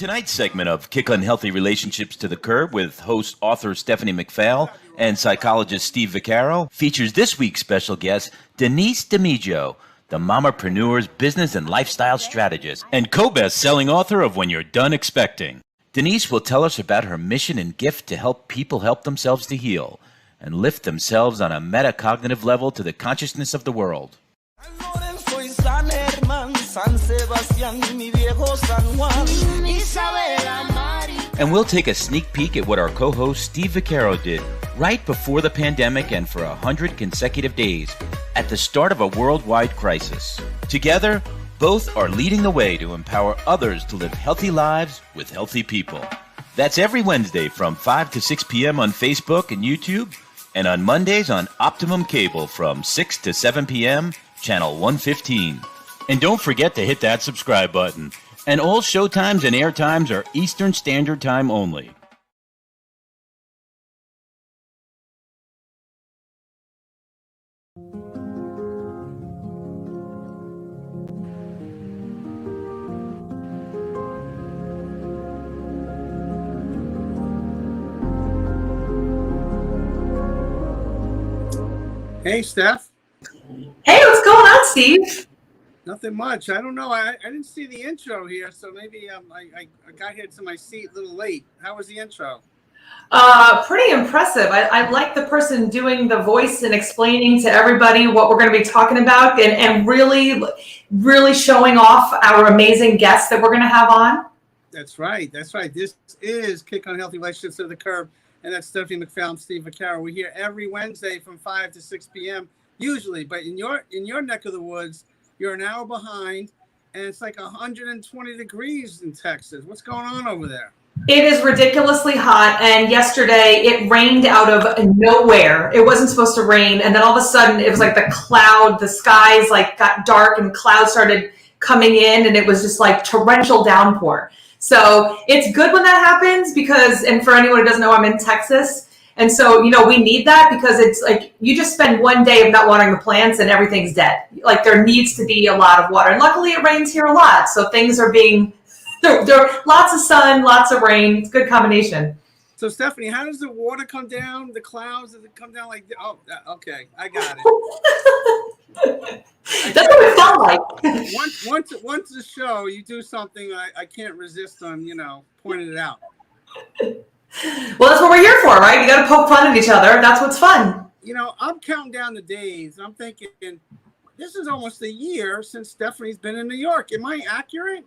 Tonight's segment of Kick Unhealthy Relationships to the Curb with host author Stephanie McPhail and psychologist Steve Vaccaro features this week's special guest, Denise DiMiggio, the Mamapreneur's business and lifestyle strategist and co-best-selling author of When You're Done Expecting. Denise will tell us about her mission and gift to help people help themselves to heal and lift themselves on a metacognitive level to the consciousness of the world. And we'll take a sneak peek at what our co-host Steve Vaccaro did right before the pandemic and for 100 consecutive days at the start of a worldwide crisis. Together, both are leading the way to empower others to live healthy lives with healthy people. That's every Wednesday from 5 to 6 p.m. on Facebook and YouTube, and on Mondays on Optimum Cable from 6 to 7 p.m., channel 115. And don't forget to hit that subscribe button. And all show times and air times are Eastern Standard Time only. Hey, Steph. Hey, what's going on, Steve? Nothing much. I don't know. I didn't see the intro here, so maybe I got here to my seat a little late. How was the intro? Pretty impressive. I like the person doing the voice and explaining to everybody what we're going to be talking about and really, really showing off our amazing guests that we're going to have on. That's right. That's right. This is Kick Unhealthy Relationships to the Curb, and that's Stephanie McPhail and Steve Vaccaro. We're here every Wednesday from 5 to 6 p.m. usually, but in your neck of the woods, you're an hour behind, and it's like 120 degrees in Texas. What's going on over there? It is ridiculously hot, and yesterday it rained out of nowhere. It wasn't supposed to rain, and then all of a sudden it was like the skies like got dark and clouds started coming in, and it was just like torrential downpour. So it's good when that happens because, and for anyone who doesn't know, I'm in Texas. And so, we need that because it's like you just spend one day of not watering the plants and everything's dead. Like there needs to be a lot of water. And luckily it rains here a lot. So things are there are lots of sun, lots of rain. It's a good combination. So Stephanie, how does the water come down? The clouds, does it come down like, oh, okay, I got it. That's what it felt like. Once the show, you do something I can't resist on, pointing it out. Well, that's what we're here for, right? You got to poke fun at each other. That's what's fun. I'm counting down the days. And I'm thinking, this is almost a year since Stephanie's been in New York. Am I accurate?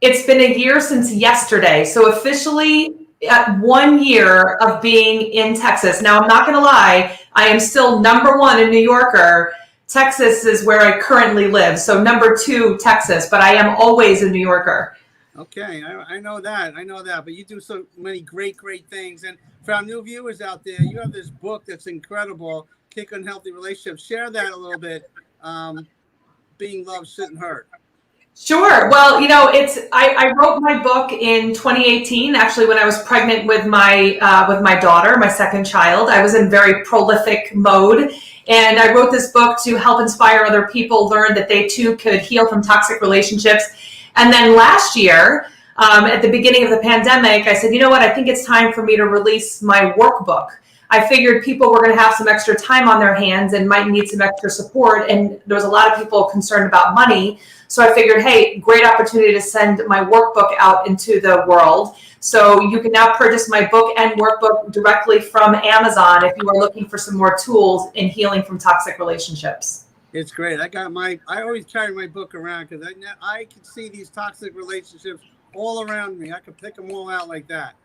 It's been a year since yesterday. So officially at 1 year of being in Texas. Now, I'm not going to lie. I am still number one in New Yorker. Texas is where I currently live. So number 2, Texas. But I am always a New Yorker. Okay, I know that. But you do so many great things. And for our new viewers out there, you have this book that's incredible, Kick Unhealthy Relationships. Share that a little bit. Being loved shouldn't hurt. Sure. Well, I wrote my book in 2018, actually, when I was pregnant with my daughter, my second child. I was in very prolific mode. And I wrote this book to help inspire other people learn that they too could heal from toxic relationships. And then last year, at the beginning of the pandemic, I said, you know what, I think it's time for me to release my workbook. I figured people were going to have some extra time on their hands and might need some extra support. And there was a lot of people concerned about money. So I figured, hey, great opportunity to send my workbook out into the world. So you can now purchase my book and workbook directly from Amazon if you are looking for some more tools in healing from toxic relationships. It's great. I always carry my book around because I can see these toxic relationships all around me. I can pick them all out like that.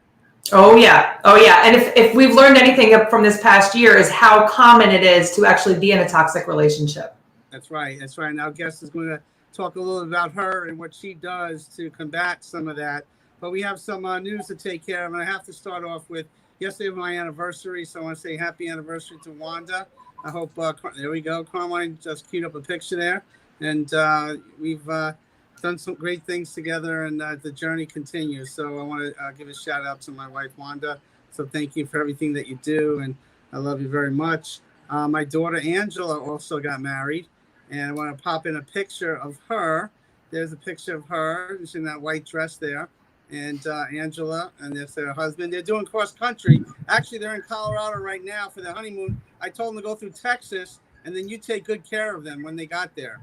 Oh yeah. And if we've learned anything from this past year is how common it is to actually be in a toxic relationship. That's right. Now, guest is going to talk a little about her and what she does to combat some of that. But we have some news to take care of, and I have to start off with yesterday was my anniversary, so I want to say happy anniversary to Wanda. I hope, there we go. Carmine just queued up a picture there. And we've done some great things together, and the journey continues. So I want to give a shout out to my wife, Wanda. So thank you for everything that you do, and I love you very much. My daughter, Angela, also got married, and I want to pop in a picture of her. There's a picture of her. She's in that white dress there. and Angela, and that's their husband. They're doing cross country. Actually, they're in Colorado right now for their honeymoon. I told them to go through Texas, and then you take good care of them when they got there.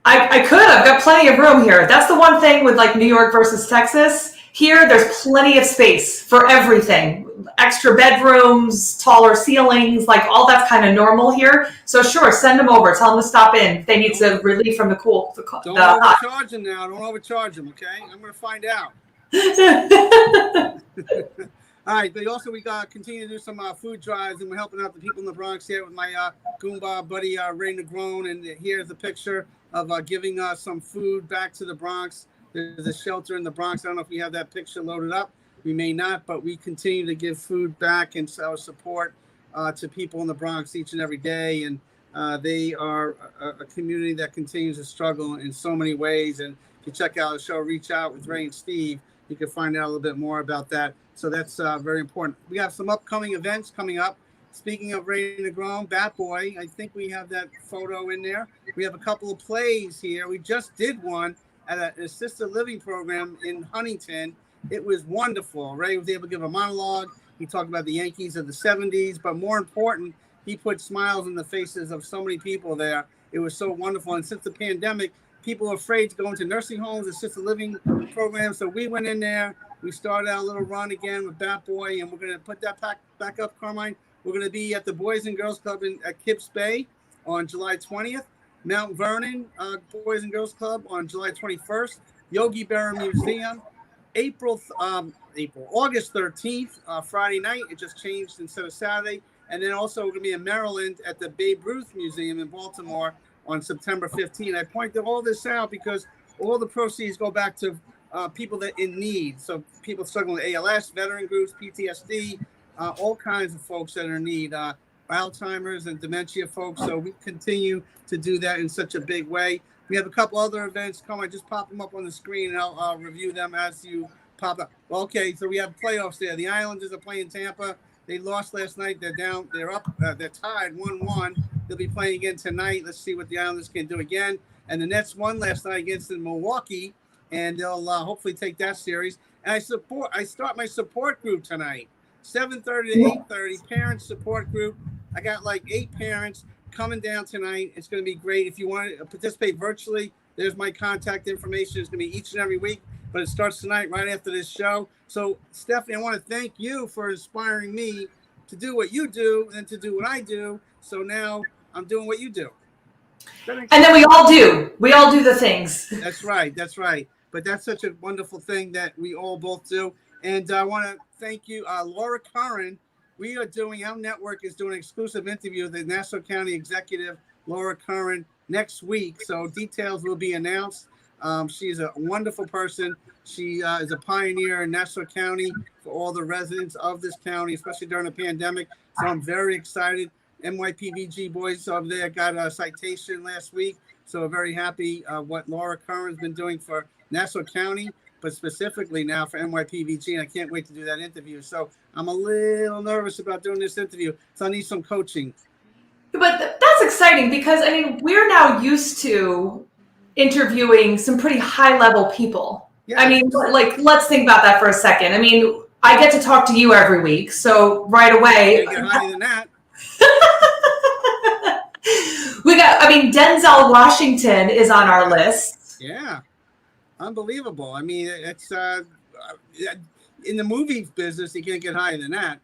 I could. I've got plenty of room here. That's the one thing with like New York versus Texas. Here, there's plenty of space for everything. Extra bedrooms, taller ceilings, like all that's kind of normal here. So sure, send them over. Tell them to stop in if they need some relief from the cool. Don't overcharge them now. Don't overcharge them, okay? I'm going to find out. All right, but also we got continue to do some food drives, and we're helping out the people in the Bronx here with my Goomba buddy Ray Negron, and here's a picture of giving some food back to the Bronx. There's a shelter in the Bronx. I don't know if we have that picture loaded up. We may not, but we continue to give food back and our support to people in the Bronx each and every day, and they are a community that continues to struggle in so many ways. And if you check out the show, Reach Out with Ray and Steve, you can find out a little bit more about that. So that's very important. We have some upcoming events coming up. Speaking of Ray Negron, Bat Boy, I think we have that photo in there. We have a couple of plays here. We just did one at an assisted living program in Huntington. It was wonderful. Ray was able to give a monologue. He talked about the Yankees of the 70s, but more important, he put smiles in the faces of so many people there. It was so wonderful. And since the pandemic, people are afraid to go into nursing homes, assisted living programs. So we went in there. We started our little run again with Bat Boy, and we're going to put that back up, Carmine. We're going to be at the Boys and Girls Club at Kips Bay on July 20th, Mount Vernon Boys and Girls Club on July 21st, Yogi Berra Museum, August 13th, Friday night. It just changed instead of Saturday. And then also we're going to be in Maryland at the Babe Ruth Museum in Baltimore on September 15th. I pointed all this out because all the proceeds go back to people that in need. So people struggling with ALS, veteran groups, PTSD, all kinds of folks that are in need, Alzheimer's and dementia folks. So we continue to do that in such a big way. We have a couple other events coming. Just pop them up on the screen, and I'll review them as you pop up. Well, okay, so we have playoffs there. The Islanders are playing Tampa. They lost last night. They're down. They're up. They're tied 1-1. They'll be playing again tonight. Let's see what the Islanders can do again. And the Nets won last night against Milwaukee, and they'll hopefully take that series. And I start my support group tonight, 7:30 to 8:30. Parents support group. I got like 8 parents coming down tonight. It's going to be great. If you want to participate virtually, there's my contact information. It's going to be each and every week, but it starts tonight right after this show. So, Stephanie, I want to thank you for inspiring me to do what you do and to do what I do. So now I'm doing what you do. And then we all do. We all do the things. That's right. That's right. But that's such a wonderful thing that we all both do. And I want to thank you, Laura Curran. We are doing, our network is doing an exclusive interview with the Nassau County Executive, Laura Curran, next week. So details will be announced. She's a wonderful person. She is a pioneer in Nassau County for all the residents of this county, especially during the pandemic. So I'm very excited. NYPVG boys over there got a citation last week. So we're very happy what Laura Curran's been doing for Nassau County, but specifically now for NYPVG. And I can't wait to do that interview. So I'm a little nervous about doing this interview. So I need some coaching. But that's exciting because, I mean, we're now used to interviewing some pretty high level people. Yeah. I mean, like, let's think about that for a second. I mean, I get to talk to you every week. So right away. Get higher than that. We got, I mean, Denzel Washington is on our list. Yeah. Unbelievable. I mean, it's in the movie business, you can't get higher than that.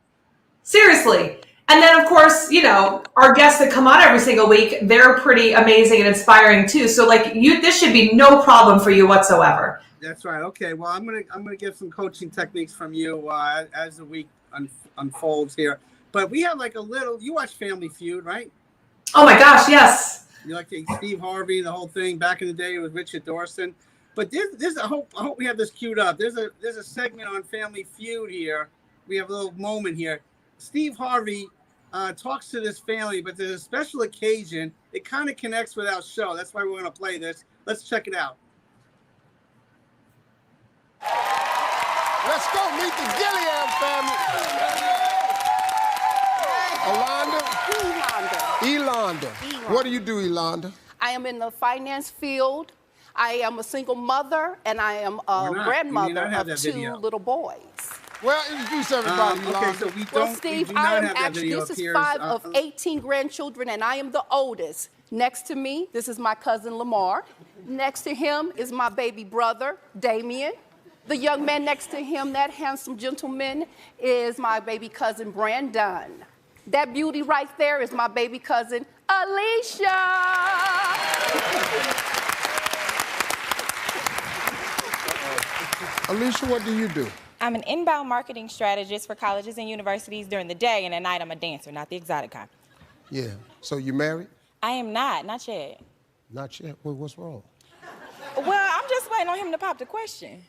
Seriously. And then, of course, you know, our guests that come on every single week, they're pretty amazing and inspiring too. So, like, this should be no problem for you whatsoever. That's right. Okay. Well, I'm gonna get some coaching techniques from you as the week unfolds here. But we have like a little. You watch Family Feud, right? Oh my gosh, yes. You like Steve Harvey, the whole thing back in the day with Richard Dawson. But there's I hope we have this queued up. There's a segment on Family Feud here. We have a little moment here. Steve Harvey talks to this family, but there's a special occasion. It kind of connects with our show. That's why we're going to play this. Let's check it out. Let's go meet the Gilliam family. Elonda. What do you do, Elonda? I am in the finance field. I am a single mother, and I am a grandmother of 2 little boys. Well, introduce everybody, okay, so we Well, don't, Steve, we do I not am have that actually, video this is appears, 5 of 18 grandchildren, and I am the oldest. Next to me, this is my cousin Lamar. Next to him is my baby brother, Damien. The young man next to him, that handsome gentleman, is my baby cousin, Brandon. That beauty right there is my baby cousin, Alicia. Alicia, what do you do? I'm an inbound marketing strategist for colleges and universities during the day, and at night I'm a dancer, not the exotic kind. Yeah. So you married? I am not yet. Not yet? Well, what's wrong? Well, I'm just waiting on him to pop the question.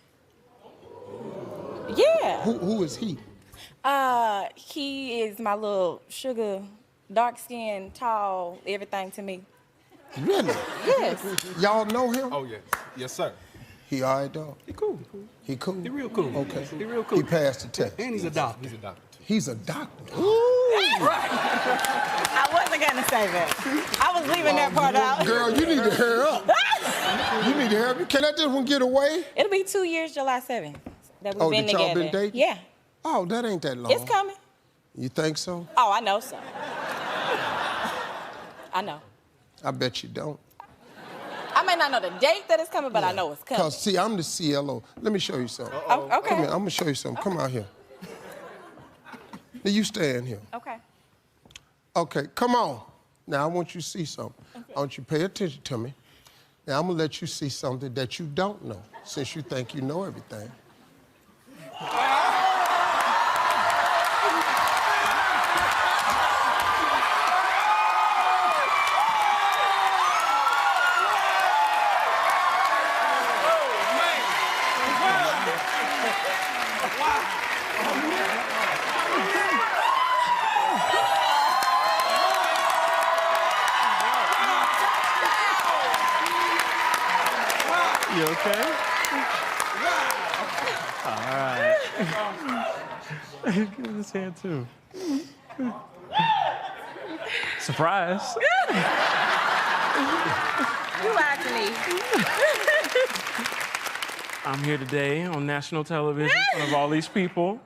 Yeah. Who is he? He is my little sugar, dark-skinned, tall, everything to me. Really? Yes. Y'all know him? Oh, yes. Yes, sir. He all right, dog? He cool. He cool? He real cool. Okay. He real cool. He passed the test. And he's a doctor. He's a doctor, too. He's a doctor. I wasn't gonna say that. I was leaving that part out. Girl, you need to hurry up. You need to hurry up. Can I just one get away? It'll be 2 years, July 7th, that we've been that y'all together. been dating? Yeah. Oh, that ain't that long. It's coming. You think so? Oh, I know so. I know. I bet you don't. I may not know the date that it's coming, but I know it's coming. Because, see, I'm the CLO. Let me show you something. Oh, okay. Come here. I'm going to show you something. Come out here. Now, you stand here. Okay. Okay, come on. Now, I want you to see something. Okay. I want you to pay attention to me. Now, I'm going to let you see something that you don't know, since you think you know everything. You okay? All right. Give him this hand too. Surprise. You lied to me. I'm here today on national television in front of all these people,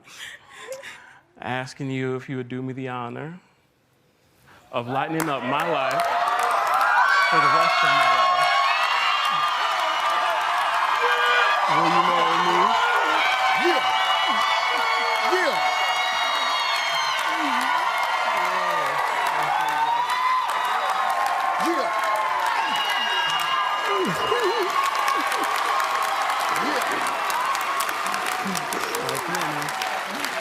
asking you if you would do me the honor of lightening up my life for the rest of my life. Will you marry me? Yeah. Yeah. Yeah.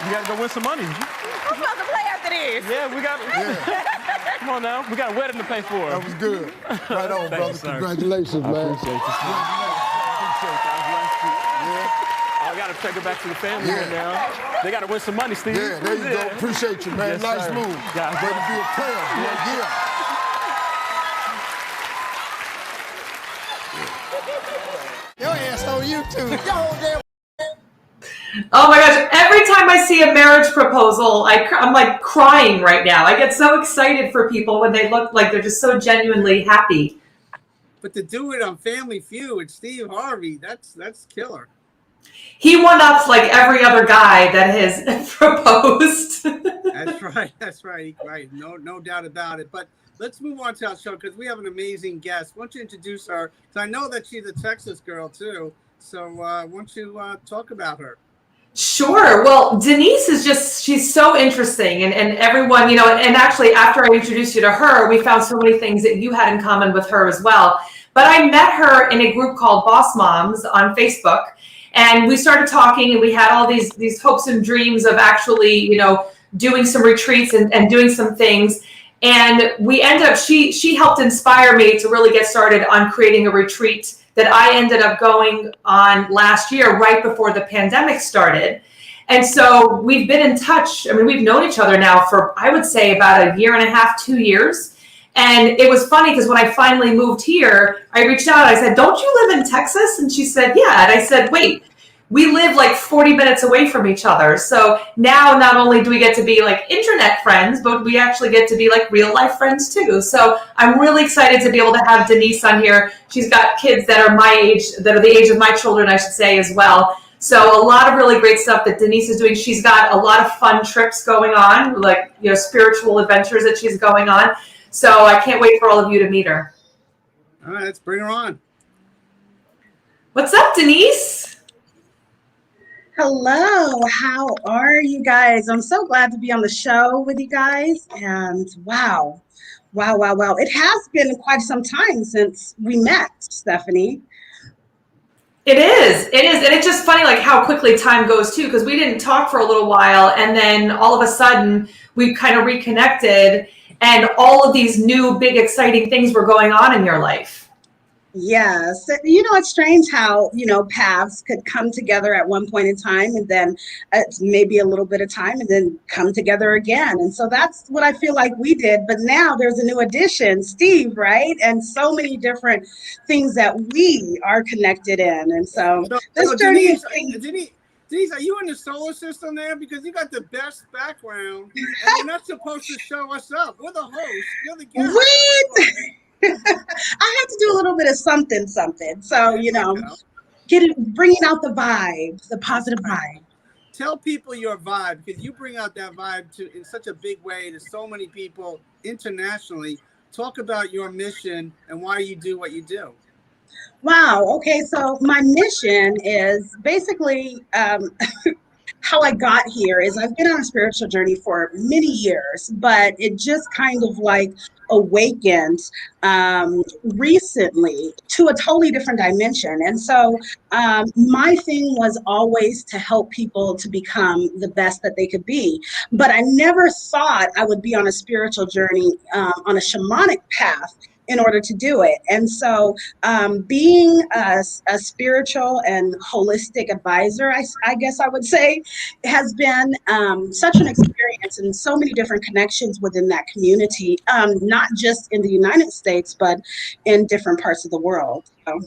You gotta go win some money. Who's supposed to play after this? Yeah, we got. Yeah. Come on now, we got a wedding to pay for. That was good. Right on, brother. you, sir. Congratulations, man. Appreciate you, sir. I gotta take it back to the family Yeah. now. They gotta win some money, Steve. Yeah, there you go. Appreciate you, man. Yes, nice sir. move. Yeah, Way to be a player. Yeah. Your ass on YouTube. Your whole damn. Oh my gosh, every time I see a marriage proposal, I'm like crying right now. I get so excited for people when they look like they're just so genuinely happy. But to do it on Family Feud with Steve Harvey, that's killer. He one-ups like every other guy that has proposed. That's right. No doubt about it. But let's move on to our show because we have an amazing guest. Why don't you introduce her? Because I know that she's a Texas girl too. So why don't you talk about her? Sure. Well, Denise is she's so interesting and everyone, and actually after I introduced you to her, we found so many things that you had in common with her as well. But I met her in a group called Boss Moms on Facebook, and we started talking and we had all these hopes and dreams of actually, doing some retreats and doing some things. And we ended up, she helped inspire me to really get started on creating a retreat that I ended up going on last year, right before the pandemic started. And so we've been in touch. I mean, we've known each other now for, I would say, about a year and a half, 2 years. And it was funny because when I finally moved here, I reached out, I said, "Don't you live in Texas?" And she said, "Yeah." And I said, "Wait, we live like 40 minutes away from each other. So now not only do we get to be like internet friends, but we actually get to be like real life friends too. So I'm really excited to be able to have Denise on here. She's got kids that are my age, that are the age of my children, I should say, as well. So a lot of really great stuff that Denise is doing. She's got a lot of fun trips going on, like, you know, spiritual adventures that she's going on. So I can't wait for all of you to meet her. All right, let's bring her on. What's up, Denise? Hello, how are you guys? I'm so glad to be on the show with you guys. And wow. It has been quite some time since we met, Stephanie. It is. And it's just funny, like, how quickly time goes too, because we didn't talk for a little while. And then all of a sudden we kind of reconnected and all of these new, big, exciting things were going on in your life. Yes. You know, it's strange how, you know, paths could come together at one point in time and then maybe a little bit of time and then come together again. And so that's what I feel like we did. But now there's a new addition, Steve, right? And so many different things that we are connected in. And so this journey is... Denise, are you in the solar system there? Because you got the best background and you're not supposed to show us up. We're the host. You're the guest. Wait! I had to do a little bit of something. So, you know, bringing out the vibe, the positive vibe. Tell people your vibe, because you bring out that vibe in such a big way to so many people internationally. Talk about your mission and why you do what you do. Wow. Okay. So my mission is basically how I got here is I've been on a spiritual journey for many years, but it just kind of like awakened recently to a totally different dimension. And so my thing was always to help people to become the best that they could be. But I never thought I would be on a spiritual journey, on a shamanic path, in order to do it. And so being a spiritual and holistic advisor, I guess I would say, has been such an experience and so many different connections within that community, not just in the United States, but in different parts of the world. So.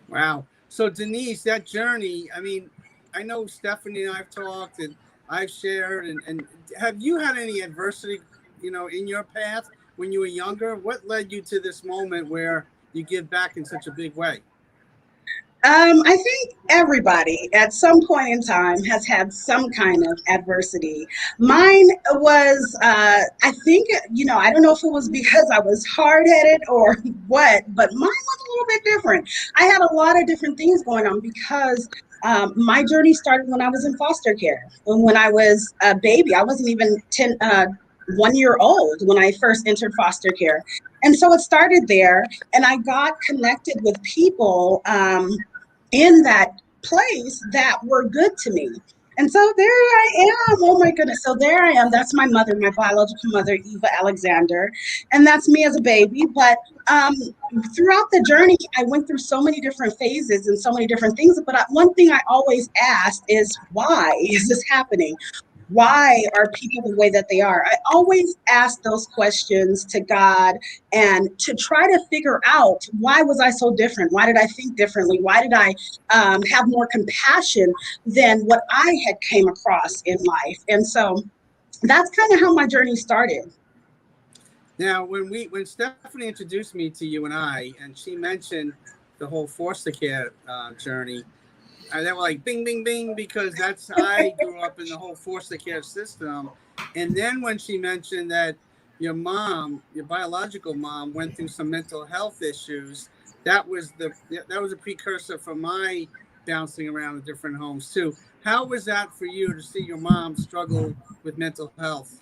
Wow. So Denise, that journey, I mean, I know Stephanie and I've talked and I've shared, and have you had any adversity, you know, in your path when you were younger? What led you to this moment where you give back in such a big way? I think everybody at some point in time has had some kind of adversity. Mine was, I think, you know, I don't know if it was because I was hard-headed or what, but mine was a little bit different. I had a lot of different things going on because my journey started when I was in foster care. When I was a baby, I wasn't even 1 year old when I first entered foster care. And so it started there, and I got connected with people in that place that were good to me. And so there I am. Oh my goodness. So there I am. That's my mother, my biological mother, Eva Alexander. And that's me as a baby. But throughout the journey, I went through so many different phases and so many different things. But one thing I always asked is, why is this happening? Why are people the way that they are? I always ask those questions to God and to try to figure out, why was I so different? Why did I think differently? Why did I have more compassion than what I had came across in life? And so that's kind of how my journey started. Now, when Stephanie introduced me to you and she mentioned the whole foster care journey, and they were like, bing, bing, bing, because I grew up in the whole foster care system. And then when she mentioned that your mom, your biological mom, went through some mental health issues, that was a precursor for my bouncing around in different homes too. How was that for you to see your mom struggle with mental health?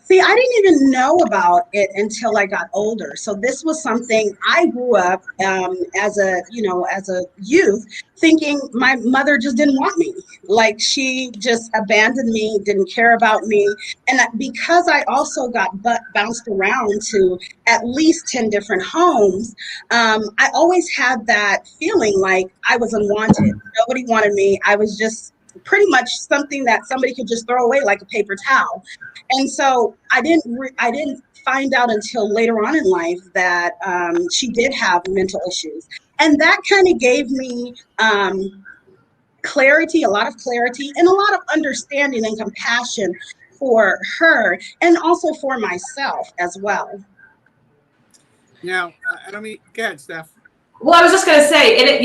See, I didn't even know about it until I got older. So this was something I grew up as a youth thinking my mother just didn't want me. Like, she just abandoned me, didn't care about me. And because I also got bounced around to at least 10 different homes, I always had that feeling like I was unwanted. Nobody wanted me. I was just pretty much something that somebody could just throw away like a paper towel. And so I didn't find out until later on in life that she did have mental issues. And that kind of gave me clarity, a lot of clarity, and a lot of understanding and compassion for her and also for myself as well. Now, I mean, go ahead, Steph. Well, I was just going to say,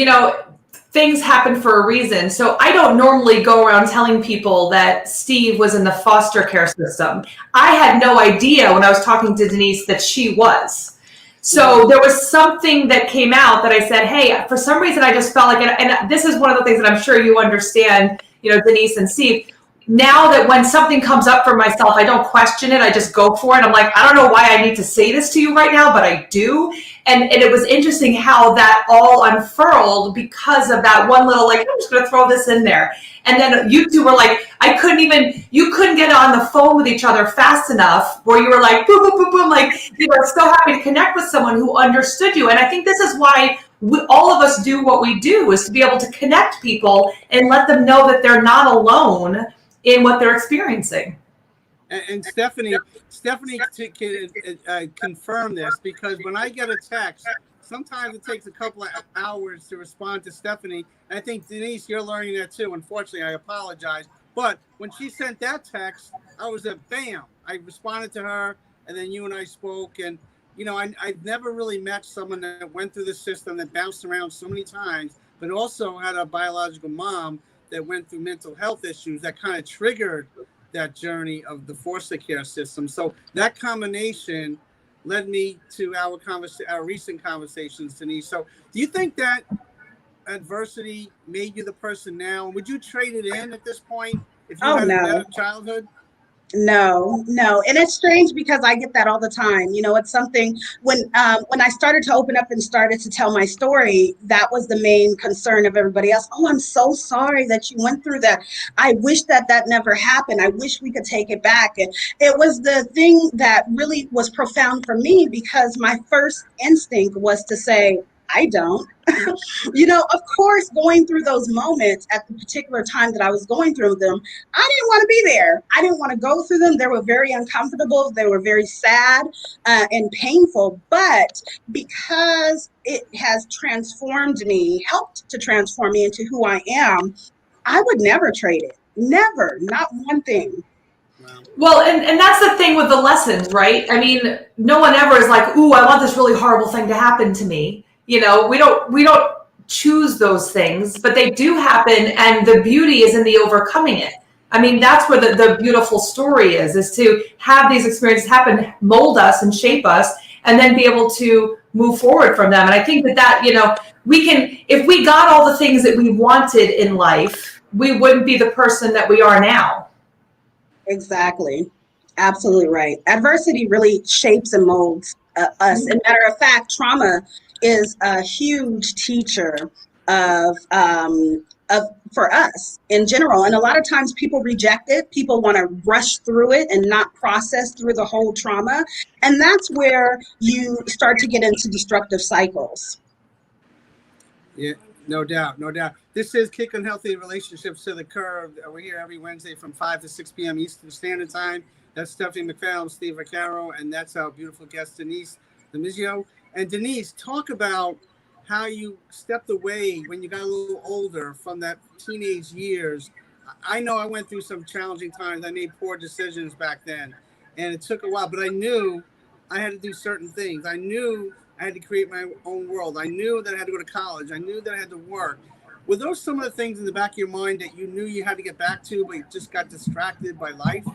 things happen for a reason. So I don't normally go around telling people that Steve was in the foster care system. I had no idea when I was talking to Denise that she was. So there was something that came out that I said, hey, for some reason I just felt like it. And this is one of the things that I'm sure you understand, Denise and Steve. Now that when something comes up for myself, I don't question it. I just go for it. I'm like, I don't know why I need to say this to you right now, but I do. And it was interesting how that all unfurled because of that one little, I'm just going to throw this in there. And then you two were like, you couldn't get on the phone with each other fast enough where you were like, boom, boom, boom, boom. Like, you were so happy to connect with someone who understood you. And I think this is why all of us do what we do, is to be able to connect people and let them know that they're not alone in what they're experiencing. And Stephanie can confirm this, because when I get a text, sometimes it takes a couple of hours to respond to Stephanie. And I think, Denise, you're learning that too. Unfortunately, I apologize. But when she sent that text, I was bam. I responded to her, and then you and I spoke. And, I've never really met someone that went through the system, that bounced around so many times, but also had a biological mom that went through mental health issues that kind of triggered that journey of the foster care system. So that combination led me to our recent conversations, Denise. So do you think that adversity made you the person now? And would you trade it in at this point if you had a better childhood? No. And it's strange because I get that all the time. It's something when I started to open up and started to tell my story, that was the main concern of everybody else. Oh, I'm so sorry that you went through that. I wish that never happened. I wish we could take it back. And it was the thing that really was profound for me, because my first instinct was to say, I don't. Of course, going through those moments at the particular time that I was going through them, I didn't want to be there. I didn't want to go through them. They were very uncomfortable. They were very sad and painful. But because it has helped to transform me into who I am, I would never trade it. Never, not one thing. Well, and that's the thing with the lessons, right? I mean, no one ever is like, ooh, I want this really horrible thing to happen to me. We don't choose those things, but they do happen, and the beauty is in the overcoming it. I mean, that's where the beautiful story is to have these experiences happen, mold us and shape us, and then be able to move forward from them. And I think that we can, if we got all the things that we wanted in life, we wouldn't be the person that we are now. Exactly. Absolutely right. Adversity really shapes and molds us. And matter of fact, trauma is a huge teacher of for us in general. And a lot of times people reject it. People want to rush through it and not process through the whole trauma. And that's where you start to get into destructive cycles. Yeah, no doubt. This is Kicking Healthy Relationships to the Curb. We're here every Wednesday from 5 to 6 p.m. Eastern Standard Time. That's Stephanie McPhail, Steve Vaccaro, and that's our beautiful guest, Denise DiMaggio. And Denise, talk about how you stepped away when you got a little older from that teenage years. I know I went through some challenging times. I made poor decisions back then, and it took a while, but I knew I had to do certain things. I knew I had to create my own world. I knew that I had to go to college. I knew that I had to work. Were those some of the things in the back of your mind that you knew you had to get back to, but you just got distracted by life?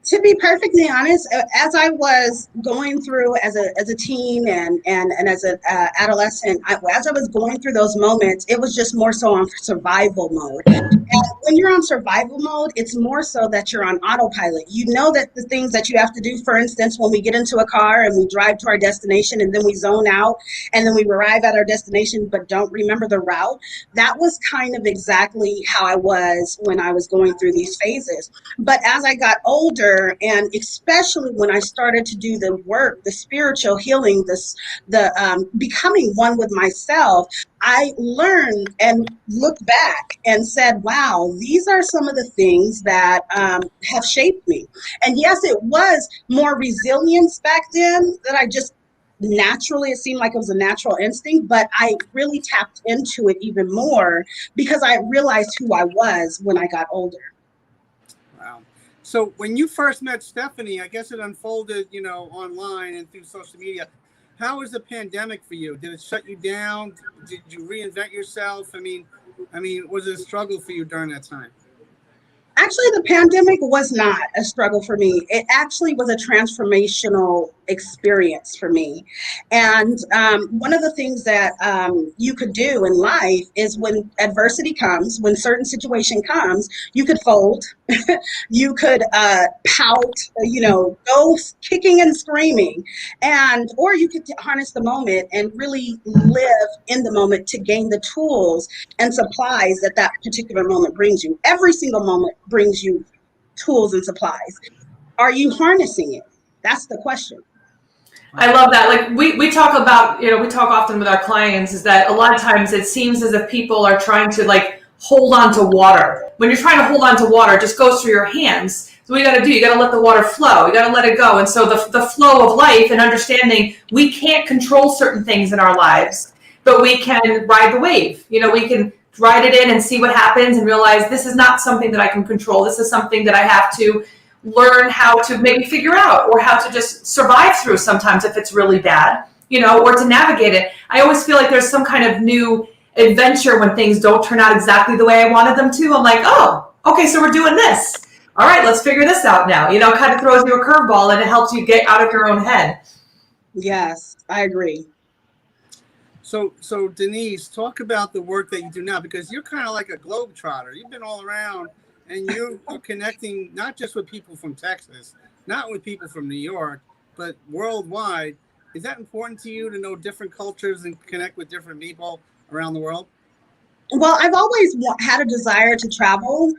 To be perfectly honest, as I was going through as a teen and as an adolescent, as I was going through those moments, it was just more so on survival mode. And when you're on survival mode, it's more so that you're on autopilot. You know that the things that you have to do, for instance, when we get into a car and we drive to our destination and then we zone out and then we arrive at our destination but don't remember the route, that was kind of exactly how I was when I was going through these phases. But as I got older, and especially when I started to do the work, the spiritual healing, the becoming one with myself, I learned and looked back and said, wow, these are some of the things that have shaped me. And yes, it was more resilience back then that I just naturally, it seemed like it was a natural instinct, but I really tapped into it even more because I realized who I was when I got older. Wow. So when you first met Stephanie, I guess it unfolded, online and through social media. How was the pandemic for you? Did it shut you down? Did you reinvent yourself? I mean, was it a struggle for you during that time? Actually, the pandemic was not a struggle for me. It actually was a transformational experience for me. And one of the things that you could do in life is when adversity comes, when certain situation comes, you could fold, you could pout, go kicking and screaming, or you could harness the moment and really live in the moment to gain the tools and supplies that particular moment brings you. Every single moment brings you tools and supplies. Are you harnessing it? That's the question. I love that. Like we talk about, we talk often with our clients is that a lot of times it seems as if people are trying to like hold on to water. When you're trying to hold on to water, it just goes through your hands. So what you got to do, you got to let the water flow. You got to let it go. And so the flow of life and understanding we can't control certain things in our lives, but we can ride the wave. We can ride it in and see what happens and realize this is not something that I can control. This is something that I have to learn how to maybe figure out or how to just survive through sometimes if it's really bad, or to navigate it. I always feel like there's some kind of new adventure when things don't turn out exactly the way I wanted them to. I'm like, oh, okay, so we're doing this. All right, let's figure this out now. Kind of throws you a curveball and it helps you get out of your own head. Yes, I agree. So Denise, talk about the work that you do now, because you're kind of like a globetrotter. You've been all around and you're connecting not just with people from Texas, not with people from New York, but worldwide. Is that important to you to know different cultures and connect with different people around the world? Well, I've always had a desire to travel.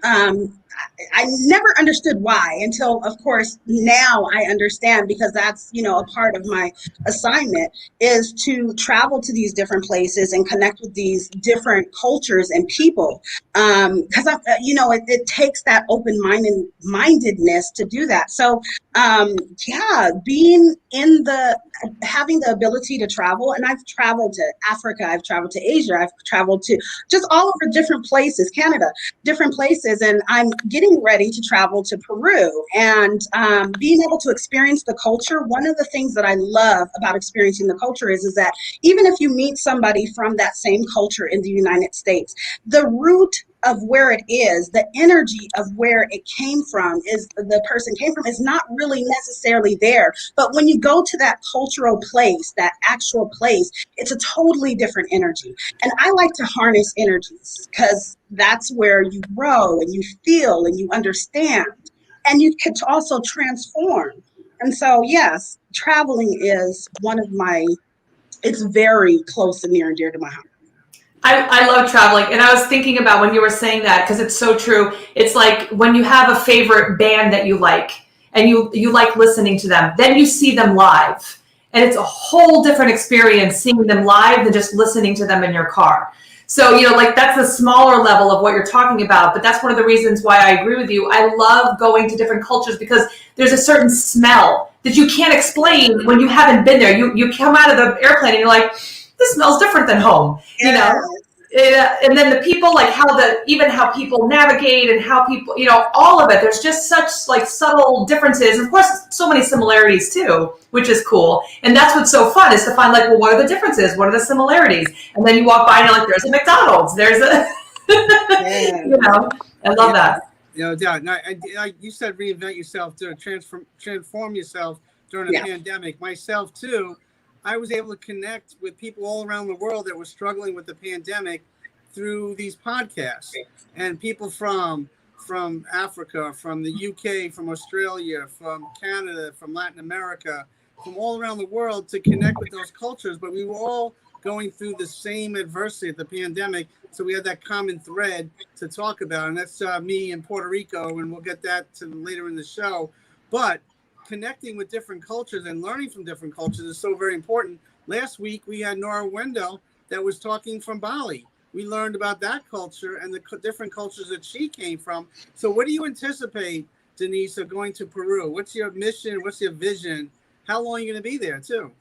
I never understood why until, of course, now I understand, because that's, a part of my assignment is to travel to these different places and connect with these different cultures and people. Because, it takes that open-mindedness to do that. So, having the ability to travel, and I've traveled to Africa, I've traveled to Asia, I've traveled to just all over different places, Canada, different places, and I'm getting ready to travel to Peru and being able to experience the culture. One of the things that I love about experiencing the culture is that even if you meet somebody from that same culture in the United States, the root of where it is, the energy of where it came from, is the person came from, is not really necessarily there. But when you go to that cultural place, that actual place, it's a totally different energy. And I like to harness energies because that's where you grow and you feel and you understand, and you can also transform. And so, yes, traveling is it's very close and near and dear to my heart. I love traveling. And I was thinking about when you were saying that, because it's so true. It's like when you have a favorite band that you like and you like listening to them, then you see them live. And it's a whole different experience seeing them live than just listening to them in your car. So, that's a smaller level of what you're talking about. But that's one of the reasons why I agree with you. I love going to different cultures because there's a certain smell that you can't explain when you haven't been there. You come out of the airplane and you're like, this smells different than home, and then the people, like how people navigate and how people, all of it. There's just such like subtle differences. Of course, so many similarities too, which is cool. And that's what's so fun is to find like, well, what are the differences? What are the similarities? And then you walk by and you're like, there's a McDonald's. There's a, I love that. Now, you said reinvent yourself, to transform yourself during a pandemic. Myself too. I was able to connect with people all around the world that were struggling with the pandemic through these podcasts, and people from Africa, from the UK, from Australia, from Canada, from Latin America, from all around the world, to connect with those cultures. But we were all going through the same adversity of the pandemic. So we had that common thread to talk about. And that's me in Puerto Rico. And we'll get that to later in the show. But connecting with different cultures and learning from different cultures is so very important. Last week, we had Nora Wendell that was talking from Bali. We learned about that culture and the different cultures that she came from. So what do you anticipate, Denise, of going to Peru? What's your mission? What's your vision? How long are you going to be there, too?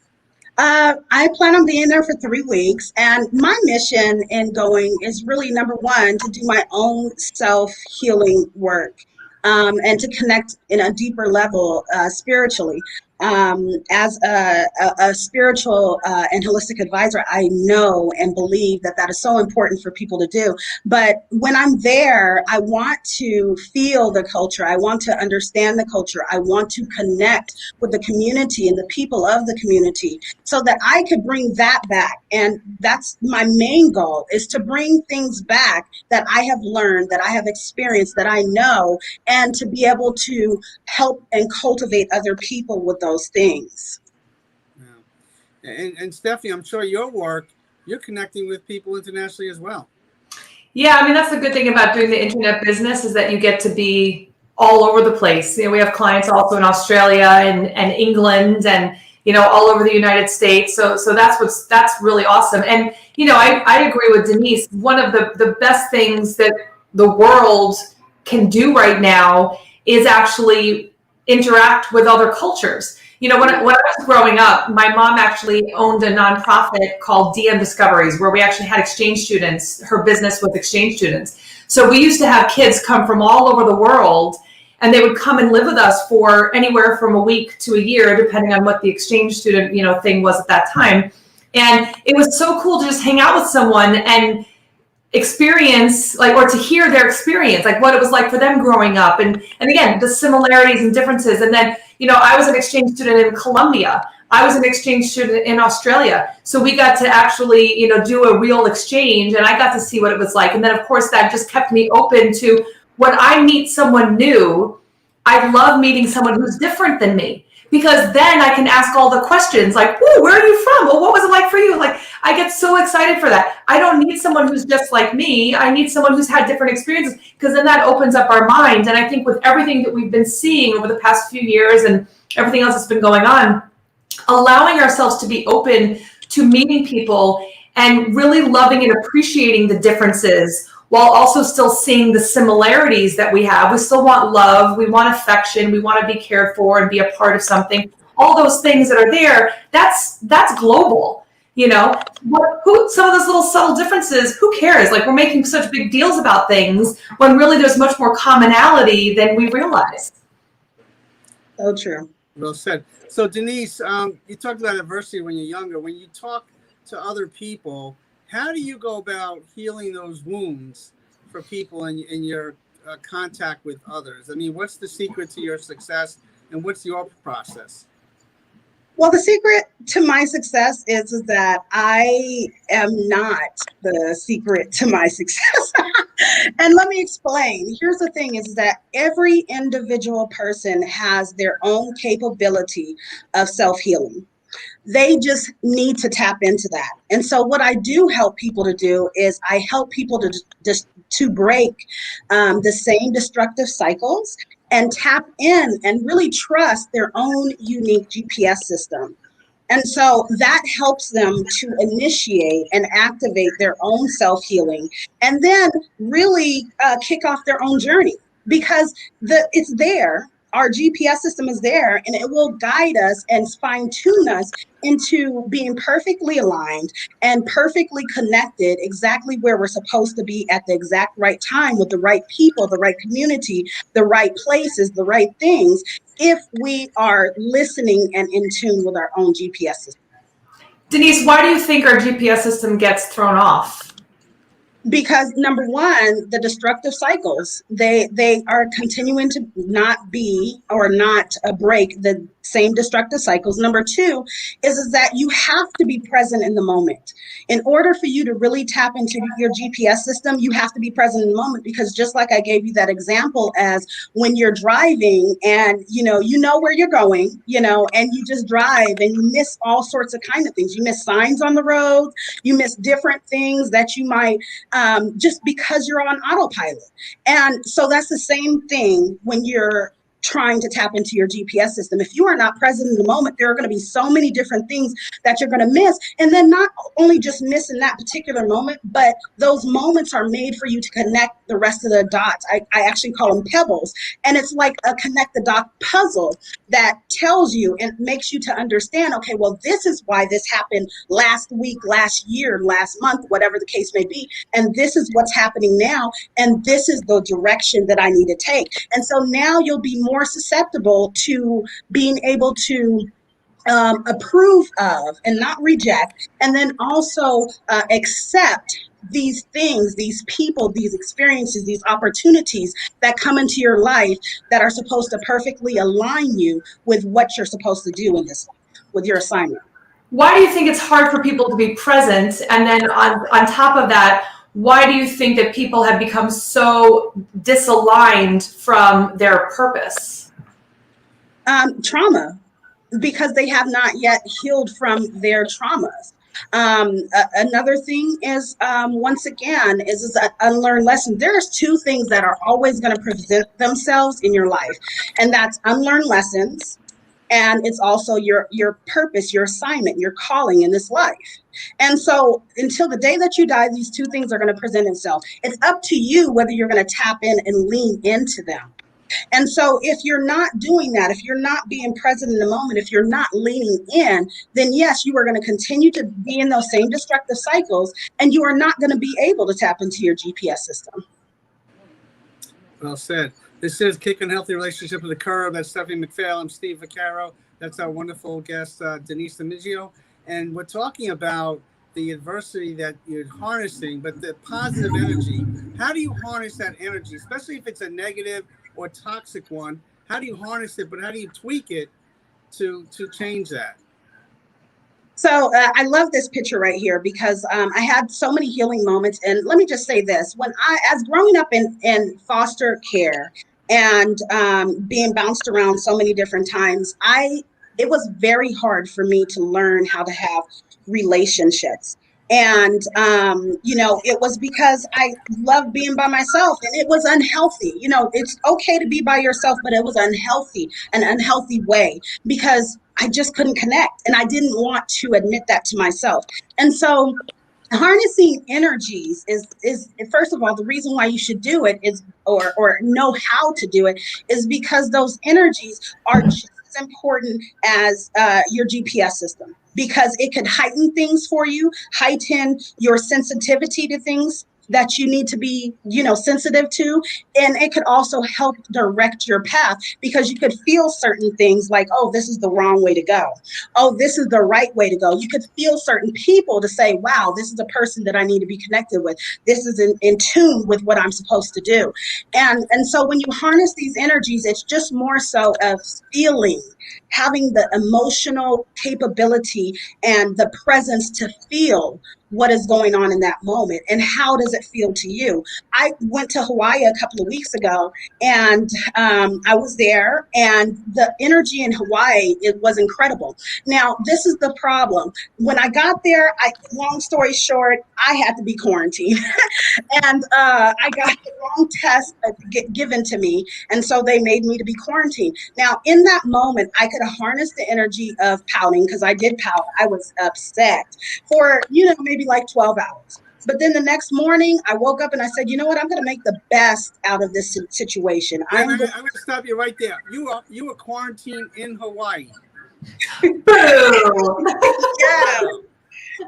I plan on being there for 3 weeks, and my mission in going is really number one to do my own self-healing work, and to connect in a deeper level spiritually. As a spiritual and holistic advisor, I know and believe that that is so important for people to do. But when I'm there, I want to feel the culture. I want to understand the culture. I want to connect with the community and the people of the community so that I could bring that back. And that's my main goal, is to bring things back that I have learned, that I have experienced, that I know, and to be able to help and cultivate other people with those things. Yeah. And Stephanie, I'm sure your work, you're connecting with people internationally as well. Yeah, I mean, that's the good thing about doing the internet business, is that you get to be all over the place. You know, we have clients also in Australia and England and, you know, all over the United States. So that's really awesome. And, you know, I agree with Denise. One of the best things that the world can do right now is actually interact with other cultures. You know, when I was growing up, my mom actually owned a nonprofit called DM Discoveries, where we actually had exchange students. Her business with exchange students. So we used to have kids come from all over the world, and they would come and live with us for anywhere from a week to a year, depending on what the exchange student, you know, thing was at that time. And it was so cool to just hang out with someone and experience, like, or to hear their experience, like what it was like for them growing up, and again, the similarities and differences. And then, you know, I was an exchange student in Colombia. I was an exchange student in Australia. So we got to actually, you know, do a real exchange, and I got to see what it was like. And then, of course, that just kept me open to, when I meet someone new, I love meeting someone who's different than me, because then I can ask all the questions like, "Ooh, where are you from? Well, what was it like for you?" Like, I get so excited for that. I don't need someone who's just like me. I need someone who's had different experiences, because then that opens up our mind. And I think with everything that we've been seeing over the past few years and everything else that's been going on, allowing ourselves to be open to meeting people and really loving and appreciating the differences, while also still seeing the similarities that we have. We still want love, we want affection, we want to be cared for and be a part of something. All those things that are there, that's global. You know, some of those little subtle differences, who cares? Like, we're making such big deals about things when really there's much more commonality than we realize. So true. Well said. So Denise, you talked about adversity when you're younger. When you talk to other people, how do you go about healing those wounds for people in your contact with others? I mean, what's the secret to your success, and what's your process? Well, the secret to my success is that I am not the secret to my success. And let me explain. Here's the thing, is that every individual person has their own capability of self-healing. They just need to tap into that. And so what I do help people to do is I help people to break the same destructive cycles and tap in and really trust their own unique GPS system. And so that helps them to initiate and activate their own self-healing, and then really kick off their own journey, because it's there. Our GPS system is there, and it will guide us and fine-tune us into being perfectly aligned and perfectly connected, exactly where we're supposed to be at the exact right time, with the right people, the right community, the right places, the right things, if we are listening and in tune with our own GPS system. Denise, why do you think our GPS system gets thrown off? Because number one, the destructive cycles, they are continuing to not be or not break the same destructive cycles. Number two is that you have to be present in the moment. In order for you to really tap into your GPS system, you have to be present in the moment, because just like I gave you that example, as when you're driving and you know where you're going, and you just drive and you miss all sorts of kind of things. You miss signs on the road, you miss different things that you might just because you're on autopilot. And so that's the same thing when you're trying to tap into your GPS system. If you are not present in the moment, there are going to be so many different things that you're going to miss. And then not only just miss in that particular moment, but those moments are made for you to connect the rest of the dots. I actually call them pebbles. And it's like a connect the dot puzzle that tells you and makes you to understand, okay, well, this is why this happened last week, last year, last month, whatever the case may be. And this is what's happening now. And this is the direction that I need to take. And so now you'll be more susceptible to being able to approve of and not reject, and then also accept these things, these people, these experiences, these opportunities that come into your life that are supposed to perfectly align you with what you're supposed to do in this life, with your assignment. Why do you think it's hard for people to be present? And then on top of that, why do you think that people have become so disaligned from their purpose? Trauma, because they have not yet healed from their traumas. Another thing is, once again, is an unlearned lesson. There's two things that are always going to present themselves in your life, and that's unlearned lessons, and it's also your purpose, your assignment, your calling in this life. And so until the day that you die, these two things are going to present themselves. It's up to you whether you're going to tap in and lean into them. And so if you're not doing that, if you're not being present in the moment, if you're not leaning in, then yes, you are going to continue to be in those same destructive cycles, and you are not going to be able to tap into your GPS system. Well said. This is Kicking Healthy Relationship with the Curb. That's Stephanie McPhail. I'm Steve Vaccaro. That's our wonderful guest, Denise DiMiggio. And we're talking about the adversity that you're harnessing, but the positive energy. How do you harness that energy, especially if it's a negative or toxic one? How do you harness it, but how do you tweak it to change that? So I love this picture right here because I had so many healing moments. And let me just say this, as growing up in foster care and being bounced around so many different times, it was very hard for me to learn how to have relationships. And, it was because I loved being by myself, and it was unhealthy. It's okay to be by yourself, but it was an unhealthy way, because I just couldn't connect, and I didn't want to admit that to myself. And so harnessing energies is first of all, the reason why you should do it is, or know how to do it, is because those energies are just as important as your GPS system, because it could heighten things for you, heighten your sensitivity to things that you need to be, sensitive to. And it could also help direct your path, because you could feel certain things like, oh, this is the wrong way to go. Oh, this is the right way to go. You could feel certain people to say, wow, this is a person that I need to be connected with. This is in tune with what I'm supposed to do. And so when you harness these energies, it's just more so of feeling, having the emotional capability and the presence to feel what is going on in that moment, and how does it feel to you. I went to Hawaii a couple of weeks ago, and I was there, and the energy in Hawaii, it was incredible. Now, this is the problem. When I got there, long story short, I had to be quarantined. And I got the wrong test given to me, and so they made me to be quarantined. Now, in that moment, I could have harnessed the energy of pouting, because I did pout. I was upset for, maybe like 12 hours. But then the next morning, I woke up and I said, you know what? I'm going to make the best out of this situation. I'm going to stop you right there. You were quarantined in Hawaii.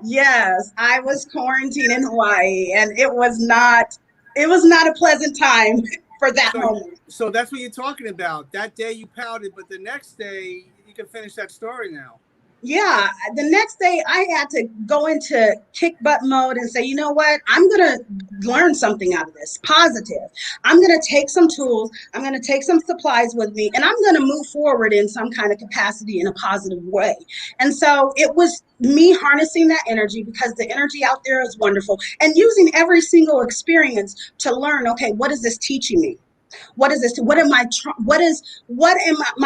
Yes, I was quarantined in Hawaii, and it was not a pleasant time for that moment. So that's what you're talking about. That day you pouted, but the next day you can finish that story now. Yeah, the next day I had to go into kick butt mode and say, you know what? I'm going to learn something out of this, positive. I'm going to take some tools. I'm going to take some supplies with me, and I'm going to move forward in some kind of capacity in a positive way. And so it was me harnessing that energy, because the energy out there is wonderful, and using every single experience to learn, okay, what is this teaching me? What is this? What am my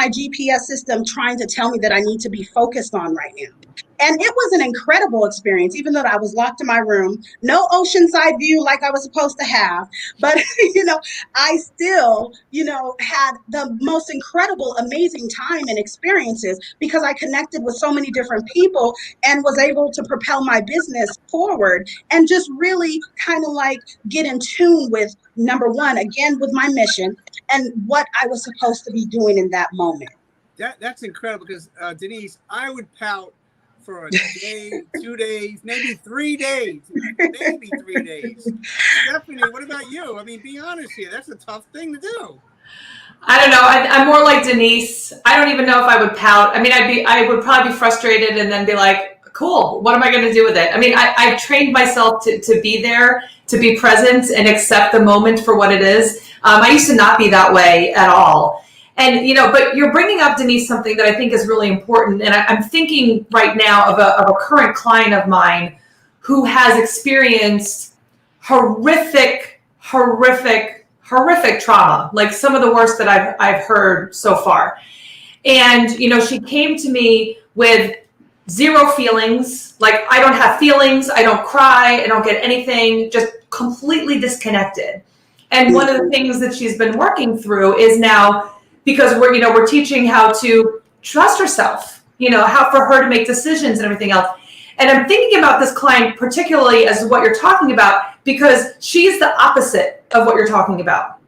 GPS system trying to tell me that I need to be focused on right now? And it was an incredible experience, even though I was locked in my room, no oceanside view like I was supposed to have. But, I still, had the most incredible, amazing time and experiences because I connected with so many different people and was able to propel my business forward and just really kind of like get in tune with, number one, again, with my mission and what I was supposed to be doing in that moment. That's incredible because, Denise, I would pout for a day, 2 days, maybe 3 days. Maybe 3 days. Stephanie, what about you? I mean, be honest here. That's a tough thing to do. I don't know. I'm more like Denise. I don't even know if I would pout. I mean, I would probably be frustrated and then be like, cool, what am I going to do with it? I mean, I've trained myself to be there, to be present and accept the moment for what it is. I used to not be that way at all. And, but you're bringing up, Denise, something that I think is really important. And I'm thinking right now of a current client of mine who has experienced horrific trauma, like some of the worst that I've heard so far. And, she came to me with zero feelings. Like, I don't have feelings. I don't cry. I don't get anything, just completely disconnected. And one of the things that she's been working through is now, because we're teaching how to trust herself, how for her to make decisions and everything else. And I'm thinking about this client particularly as what you're talking about, because she's the opposite of what you're talking about.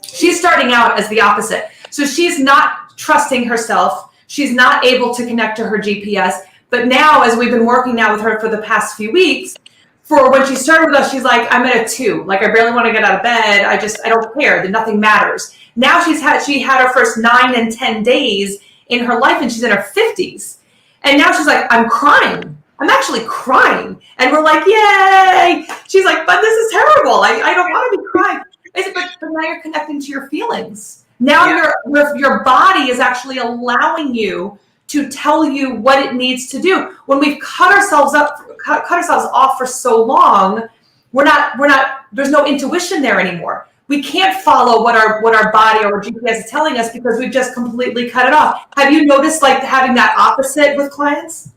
She's starting out as the opposite. So she's not trusting herself. She's not able to connect to her GPS. But now, as we've been working now with her for the past few weeks, for when she started with us, she's like, I'm at a 2. Like, I barely want to get out of bed. I don't care. That nothing matters. Now she had her first 9 and 10 days in her life, and she's in her 50s. And now she's like, I'm crying. I'm actually crying. And we're like, yay. She's like, but this is terrible. I don't want to be crying. I said, but now you're connecting to your feelings. Now your body is actually allowing you to tell you what it needs to do. When we've cut ourselves off for so long, there's no intuition there anymore. We can't follow what our body or our GPS is telling us because we've just completely cut it off. Have you noticed like having that opposite with clients?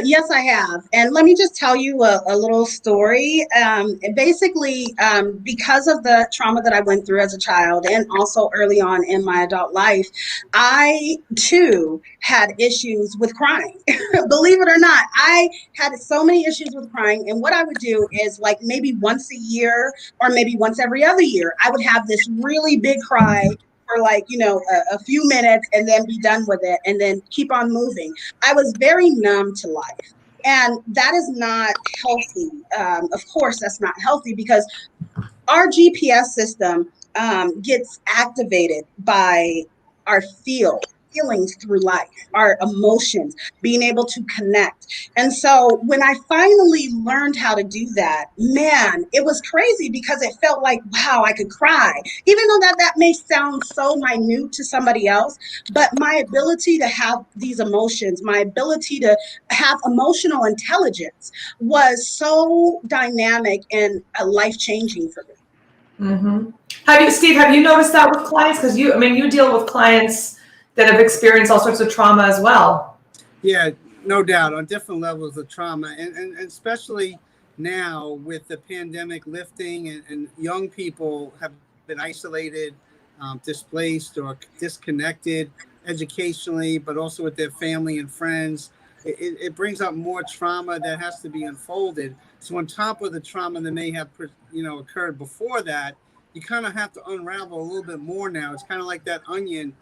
Yes, I have. And let me just tell you a little story. Basically, because of the trauma that I went through as a child and also early on in my adult life, I too had issues with crying. Believe it or not, I had so many issues with crying. And what I would do is like maybe once a year or maybe once every other year, I would have this really big cry for like, a few minutes and then be done with it and then keep on moving. I was very numb to life. And that is not healthy. Of course, that's not healthy because our GPS system gets activated by our feelings through life, our emotions, being able to connect. And so when I finally learned how to do that, man, it was crazy because it felt like, wow, I could cry, even though that may sound so minute to somebody else. But my ability to have these emotions, my ability to have emotional intelligence was so dynamic and life-changing for me. Mm-hmm. Steve, have you noticed that with clients? Because you deal with clients that have experienced all sorts of trauma as well. Yeah, no doubt, on different levels of trauma. And especially now with the pandemic lifting and young people have been isolated, displaced or disconnected educationally, but also with their family and friends. It brings up more trauma that has to be unfolded. So on top of the trauma that may have occurred before that, you kind of have to unravel a little bit more now. It's kind of like that onion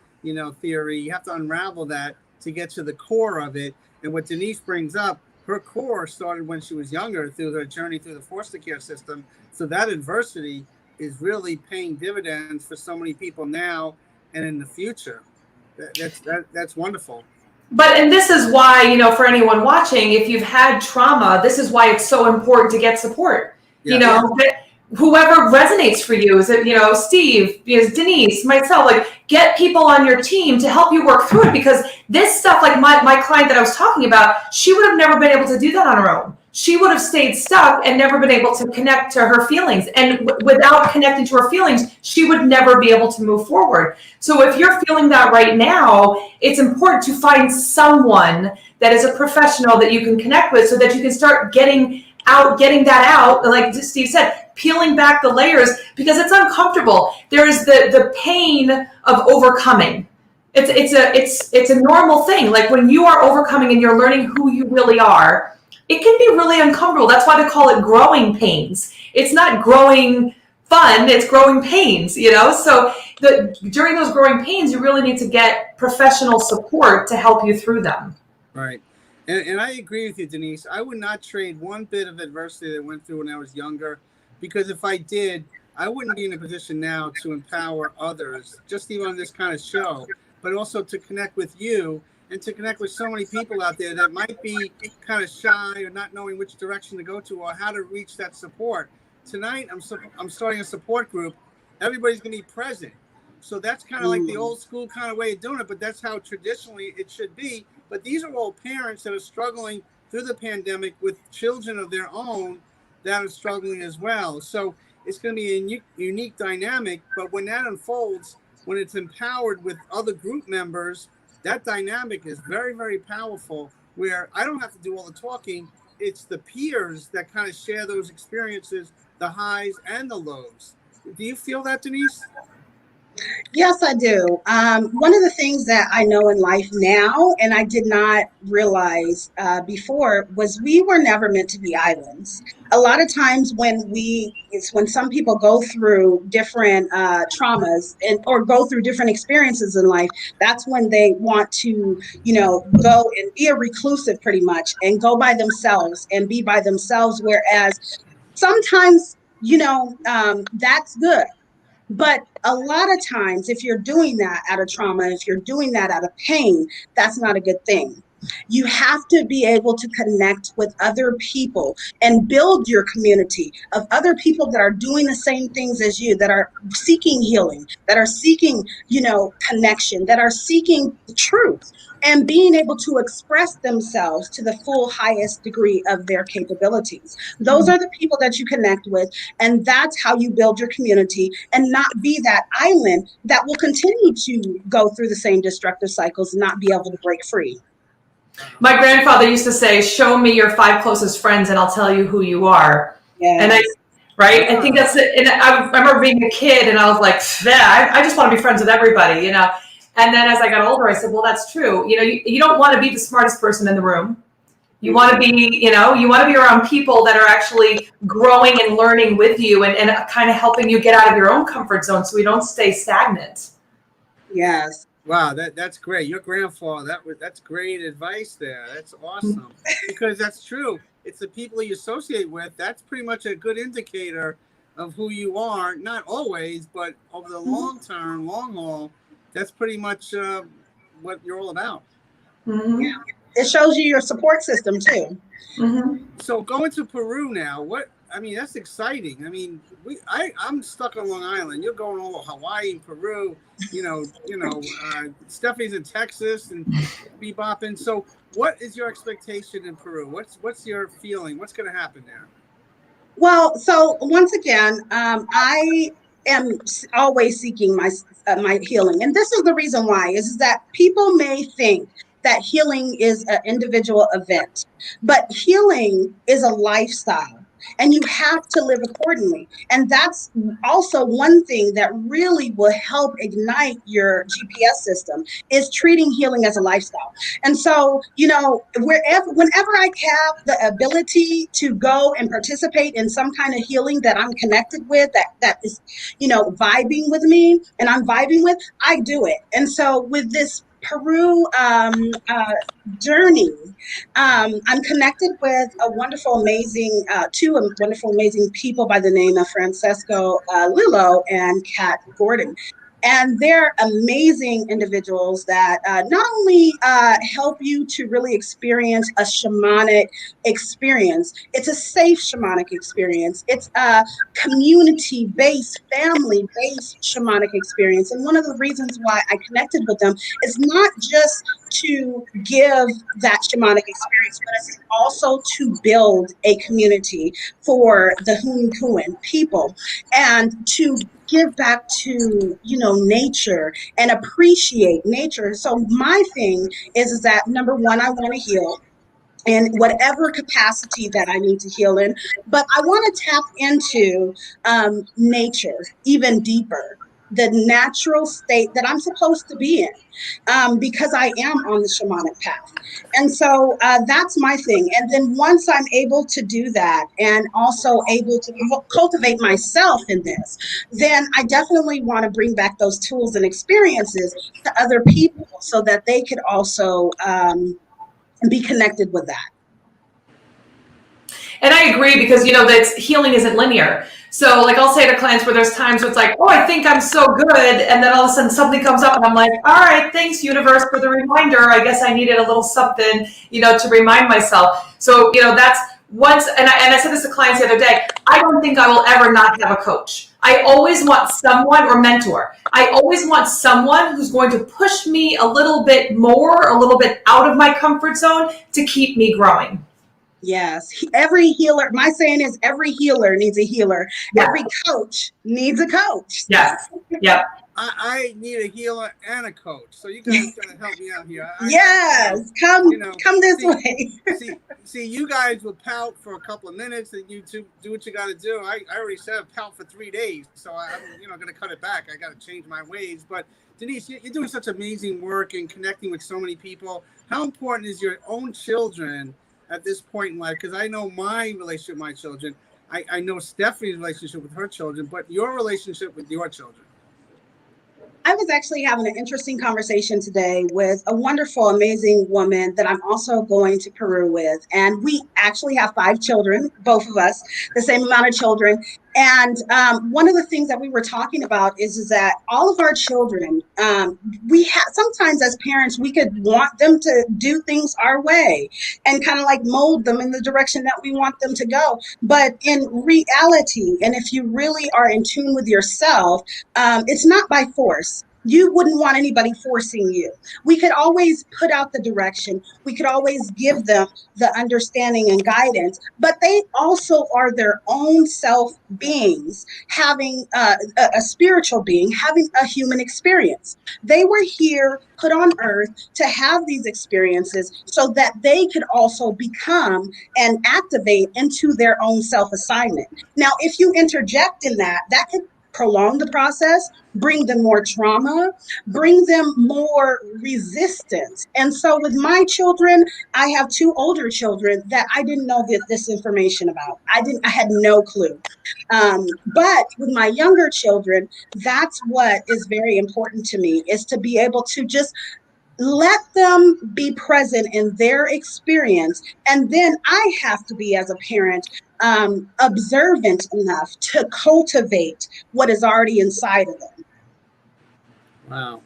theory. You have to unravel that to get to the core of it. And what Denise brings up, her core started when she was younger through her journey through the foster care system. So that adversity is really paying dividends for so many people now and in the future. That's wonderful. And this is why, for anyone watching, if you've had trauma, this is why it's so important to get support. Yeah. Whoever resonates for you, is it, Steve, is Denise, myself, like get people on your team to help you work through it, because this stuff, like my client that I was talking about, she would have never been able to do that on her own. she would have stayed stuck and never been able to connect to her feelings. And without connecting to her feelings, she would never be able to move forward. So if you're feeling that right now, it's important to find someone that is a professional that you can connect with so that you can start getting that out, like Steve said, peeling back the layers, because it's uncomfortable. There is the pain of overcoming. It's a normal thing. Like when you are overcoming and you're learning who you really are, it can be really uncomfortable. That's why they call it growing pains. It's not growing fun, it's growing pains, So during those growing pains, you really need to get professional support to help you through them. Right. And I agree with you, Denise. I would not trade one bit of adversity that I went through when I was younger, because if I did, I wouldn't be in a position now to empower others, just even on this kind of show, but also to connect with you and to connect with so many people out there that might be kind of shy or not knowing which direction to go to or how to reach that support. Tonight, I'm starting a support group. Everybody's going to be present. So that's kind of like the old school kind of way of doing it, but that's how traditionally it should be. But these are all parents that are struggling through the pandemic with children of their own that are struggling as well. So it's going to be a unique dynamic. But when that unfolds, when it's empowered with other group members, that dynamic is very, very powerful, where I don't have to do all the talking. It's the peers that kind of share those experiences, the highs and the lows. Do you feel that, Denise? Yes, I do. One of the things that I know in life now, and I did not realize before, was we were never meant to be islands. A lot of times when some people go through different traumas or go through different experiences in life, that's when they want to, go and be a reclusive pretty much and go by themselves and be by themselves. Whereas sometimes, that's good. But a lot of times, if you're doing that out of trauma, if you're doing that out of pain, that's not a good thing. You have to be able to connect with other people and build your community of other people that are doing the same things as you, that are seeking healing, that are seeking, connection, that are seeking truth and being able to express themselves to the full highest degree of their capabilities. Those are the people that you connect with, and that's how you build your community and not be that island that will continue to go through the same destructive cycles and not be able to break free. My grandfather used to say, "Show me your 5 closest friends and I'll tell you who you are." Yeah. And I think that's it. And I remember being a kid and I was like, I just want to be friends with everybody, And then as I got older, I said, well, that's true. You don't want to be the smartest person in the room. You want to be, you want to be around people that are actually growing and learning with you and kind of helping you get out of your own comfort zone so we don't stay stagnant. Yes. Wow, that's great. Your grandfather, that's great advice there. That's awesome. Because that's true. It's the people you associate with. That's pretty much a good indicator of who you are. Not always, but over the long term, long haul, that's pretty much what you're all about. Mm-hmm. Yeah. It shows you your support system too. Mm-hmm. So going to Peru now, that's exciting. I'm stuck on Long Island. You're going all Hawaii, Peru, Stephanie's in Texas and bebopping. So what is your expectation in Peru? What's your feeling? What's going to happen there? Well, so once again, I am always seeking my healing. And this is the reason why, is that people may think that healing is an individual event, but healing is a lifestyle. And you have to live accordingly. And that's also one thing that really will help ignite your GPS system, is treating healing as a lifestyle. And so, whenever I have the ability to go and participate in some kind of healing that I'm connected with, that is, vibing with me and I'm vibing with, I do it. And so with this Peru journey, I'm connected with two wonderful, amazing people by the name of Francesco Lillo and Kat Gordon. And they're amazing individuals that not only help you to really experience a shamanic experience, it's a safe shamanic experience. It's a community-based, family-based shamanic experience. And one of the reasons why I connected with them is not just to give that shamanic experience, but it's also to build a community for the Hunkuan people and to give back to, nature and appreciate nature. So my thing is that number one, I want to heal in whatever capacity that I need to heal in, but I want to tap into nature even deeper, the natural state that I'm supposed to be in, because I am on the shamanic path. And so that's my thing. And then once I'm able to do that and also able to cultivate myself in this, then I definitely want to bring back those tools and experiences to other people so that they could also be connected with that. And I agree because, that healing isn't linear. So like I'll say to clients where there's times where it's like, oh, I think I'm so good. And then all of a sudden something comes up and I'm like, all right, thanks universe for the reminder. I guess I needed a little something, to remind myself. So, that's once, and I said this to clients the other day, I don't think I will ever not have a coach. I always want someone or mentor. I always want someone who's going to push me a little bit more, a little bit out of my comfort zone to keep me growing. Yes, every healer, my saying is every healer needs a healer. Yeah. Every coach needs a coach. Yes. Yeah. I need a healer and a coach. So you guys gotta help me out here. Come this way. see, you guys will pout for a couple of minutes and you two do what you gotta do. I already said pout for 3 days. So I'm gonna cut it back. I gotta change my ways. But Denise, you're doing such amazing work and connecting with so many people. How important is your own children at this point in life? Because I know my relationship with my children. I know Stephanie's relationship with her children, but your relationship with your children. I was actually having an interesting conversation today with a wonderful, amazing woman that I'm also going to Peru with. And we actually have 5 children, both of us, the same amount of children. And one of the things that we were talking about is that all of our children, we have sometimes as parents, we could want them to do things our way and kind of like mold them in the direction that we want them to go. But in reality, and if you really are in tune with yourself, it's not by force. You wouldn't want anybody forcing you. We could always put out the direction. We could always give them the understanding and guidance, but they also are their own self beings, having a spiritual being, having a human experience. They were here, put on earth to have these experiences so that they could also become and activate into their own self assignment. Now, if you interject in that could prolong the process, bring them more trauma, bring them more resistance. And so with my children, I have 2 older children that I didn't know this information about. I had no clue. But with my younger children, that's what is very important to me, is to be able to just let them be present in their experience. And then I have to be, as a parent, observant enough to cultivate what is already inside of them. Wow.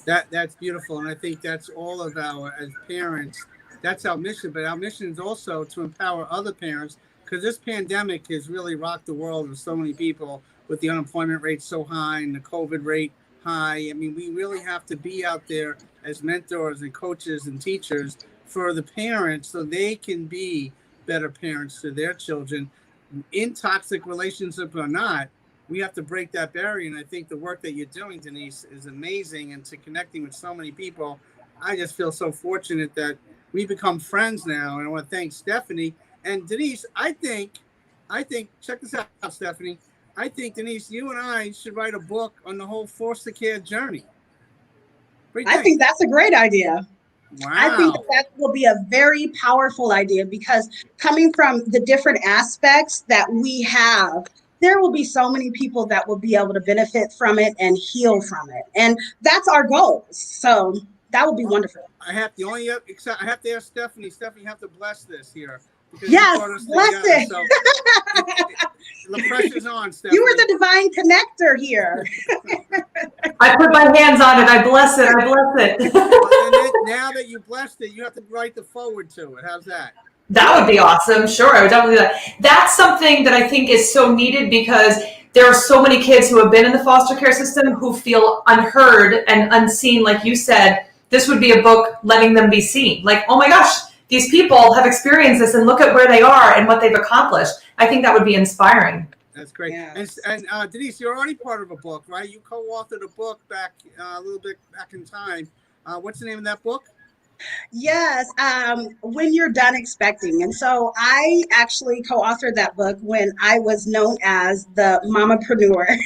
That's beautiful. And I think that's all of as parents, that's our mission. But our mission is also to empower other parents, because this pandemic has really rocked the world with so many people, with the unemployment rate so high and the COVID rate high. I mean, we really have to be out there as mentors and coaches and teachers for the parents so they can be better parents to their children, in toxic relationship or not. We have to break that barrier. And I think the work that you're doing, Denise, is amazing. And to connecting with so many people, I just feel so fortunate that we become friends now. And I want to thank Stephanie and Denise. I think, check this out, Stephanie. I think, Denise, you and I should write a book on the whole foster care journey. I think that's a great idea. Wow. I think that will be a very powerful idea, because coming from the different aspects that we have, there will be so many people that will be able to benefit from it and heal from it. And that's our goal. So that would be wonderful. I have to ask Stephanie. Stephanie, you have to bless this here. Yes, bless it. So, the pressure's on, Stephanie. You were the divine connector here. I put my hands on it. I bless it. I bless it. Now that you blessed it, you have to write the forward to it. How's that? That would be awesome. Sure, I would definitely do that. That's something that I think is so needed because there are so many kids who have been in the foster care system who feel unheard and unseen. Like you said, this would be a book letting them be seen. Like, oh my gosh, these people have experienced this and look at where they are and what they've accomplished. I think that would be inspiring. That's great. Yes. And Denise, you're already part of a book, right? You co-authored a book back a little bit back in time. What's the name of that book? Yes, When You're Done Expecting. And so I actually co-authored that book when I was known as the Mamapreneur.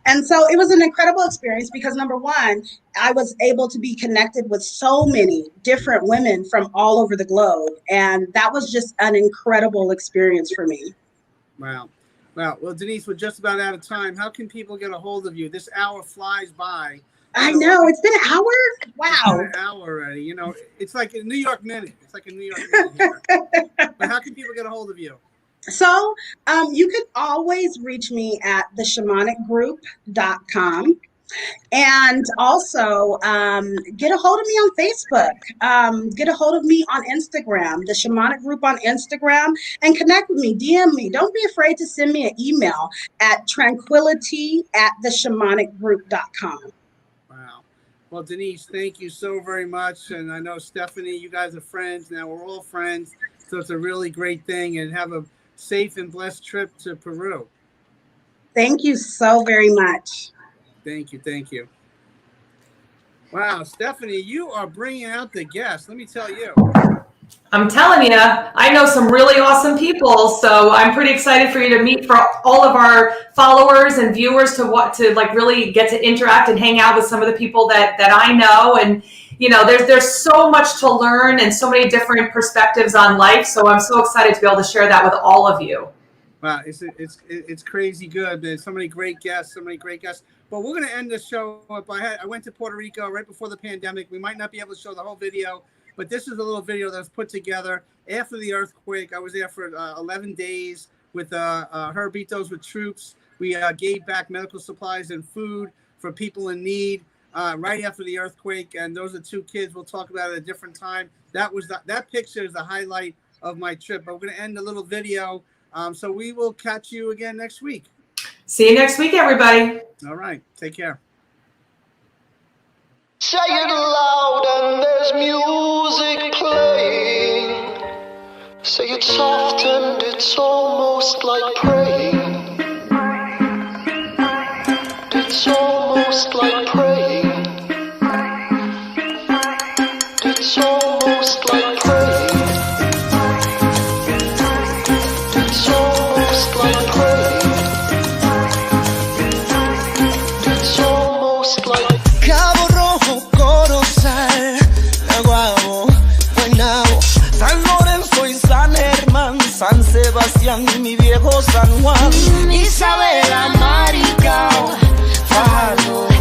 And so it was an incredible experience because, number one, I was able to be connected with so many different women from all over the globe. And that was just an incredible experience for me. Wow. Well, Denise, we're just about out of time. How can people get a hold of you? This hour flies by. I know. It's been an hour? Wow. It's been an hour already. You know, it's like a New York minute. It's like a New York minute here. But how can people get a hold of you? So you can always reach me at theshamanicgroup.com. And also get a hold of me on Facebook. Get a hold of me on Instagram, the Shamanic Group on Instagram, and connect with me, DM me. Don't be afraid to send me an email at tranquility@theshamanicgroup.com. Wow. Well, Denise, thank you so very much. And I know Stephanie, you guys are friends. Now we're all friends. So it's a really great thing. And have a safe and blessed trip to Peru. Thank you so very much. Thank you. Thank you. Wow, Stephanie, you are bringing out the guests. Let me tell you. I'm telling you, I know some really awesome people, so I'm pretty excited for you to meet, for all of our followers and viewers to like really get to interact and hang out with some of the people that I know. And you know, there's so much to learn and so many different perspectives on life. So I'm so excited to be able to share that with all of you. Wow, it's crazy good. There's so many great guests, But we're going to end the show up. I went to Puerto Rico right before the pandemic. We might not be able to show the whole video, but this is a little video that was put together after the earthquake. I was there for 11 days with Herbitos with Troops. We gave back medical supplies and food for people in need right after the earthquake. And those are two kids. We'll talk about it at a different time. That picture is the highlight of my trip. But we're going to end the little video. So we will catch you again next week. See you next week, everybody. All right. Take care. Say it loud and there's music playing. Say it soft and it's almost like praying. It's almost like praying. It's almost like praying. It's almost like praying. It's almost like Cabo Rojo, Corozal, Naguabo, Guaynabo, San Lorenzo y San Germán, San Sebastián y mi viejo San Juan, Isabela, Maricao, Fajardo.